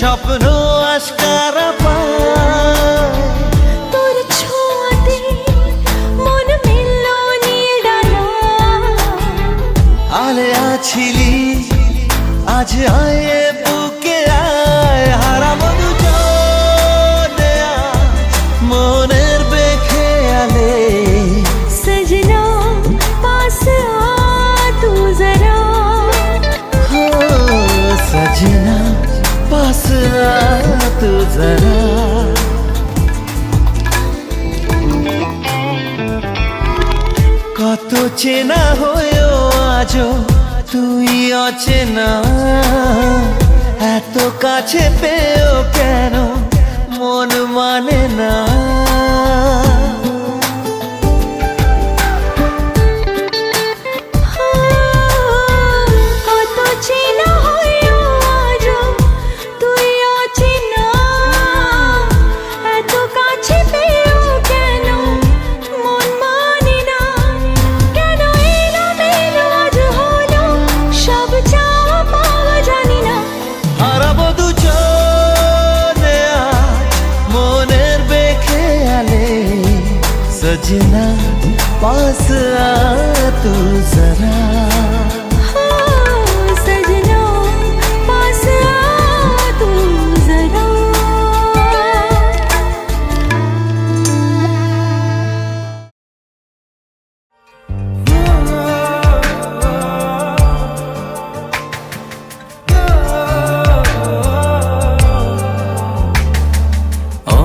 স্বপ্ন আশকারা পায়। তোর ছোঁয়াতে মন মিলল নীল ডানা। আলে আছিলি আজ আয় বুকে আয়, হারাবো দুজনে আজ মনের বেখেয়ালে। सजना पास आ तू जरा, हो सजना पास आ तू जरा। কত চেনা হয়েও আজও তুই অচেনা, এত কাছে পেয়েও কেন মন মানে না। কত চেনা হয়েও আজও তুই অচেনা, এত কাছে পেয়েও কেন মন মানে না। কেন এলোমেলো আজ হলো সব চাওয়া পাওয়া জানি না। হারাবো দুজনে আজ মনের বেখেয়ালে। সजना পাস আ তু জরা। सजना पास आ तू जरा।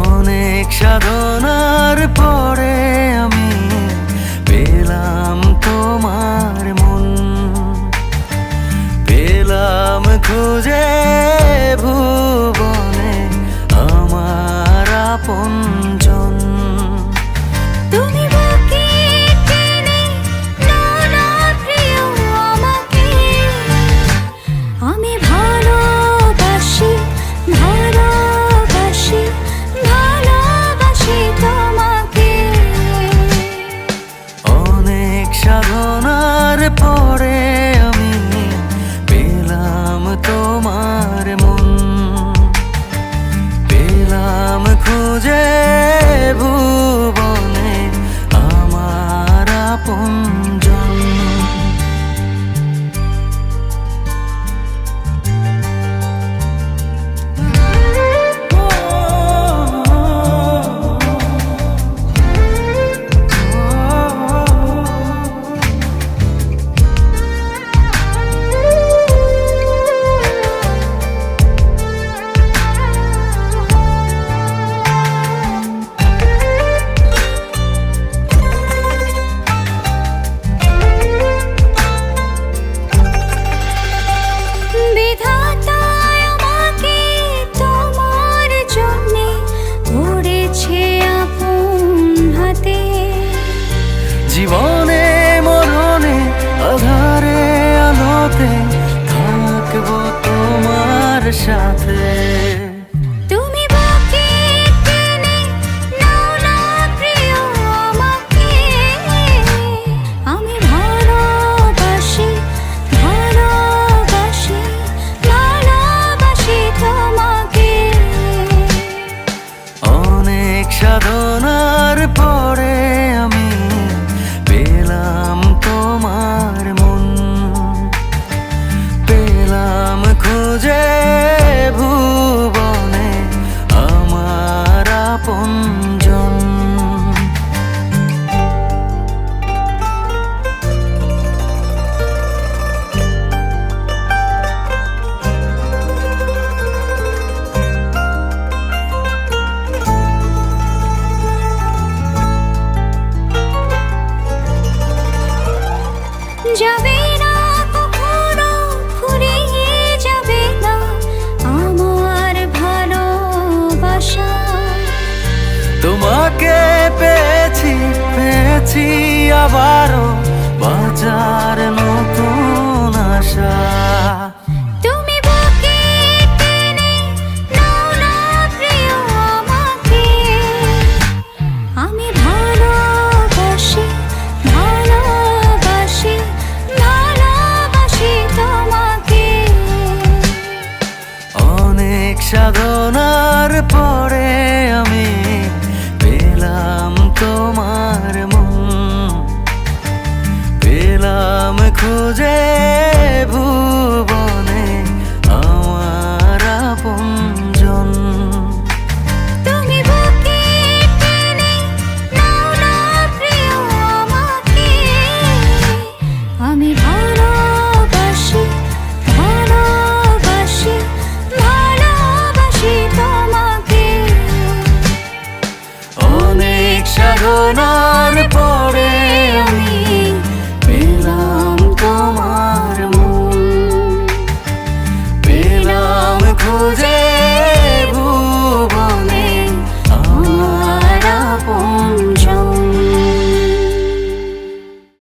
অনেক সাধনার পরে আমি পেলাম তোমার মন, পেলাম খুঁজে ভুবনে আমার আপনজন। তুমি বুকে টেনে নাও না প্রিয় আমাকে, আমি ভালোবাসি ভালোবাসি ভালোবাসি তোমাকে। অনেক সাধনার পরে আমি পেলাম তোমার মন, পেলাম খুঁজে ভুবনে আমার আপনজন। বিধাতা আমাকে তোমার জন্যে গড়েছে আপন হাতে। জীবনে মরণে আধারে আলোতে থাকবো তোমার সাথে। তুমি বুকে টেনে নাও না প্রিয় আমাকে, আমি ভালোবাসি ভালোবাসি ভালোবাসি তোমাকে। অনেক সাধনার পরে আমি পেলাম তোমার মন, পেলাম খুঁজে ভুবনে আমার আপনজন। যাবে না কখনো ফুরিয়ে যাবে না আমার ভালোবাসা। তোমাকে পেয়েছি পেয়েছি আবারও বাঁচার নতুন আশা। তুমি বুকে টেনে নাও না প্রিয় আমাকে, আমি ভালোবাসি ভালোবাসি ভালোবাসি তোমাকে। অনেক সাধনার পরে আমি পেলাম তোমার মন, পেলাম খুঁজে ভুবনে আমার আপনজন। তুমি বুকে টেনে নাও না প্রিয় আমাকে, আমি ভালোবাসি ভালোবাসি ভালোবাসি তোমাকে। অনেক সাধনা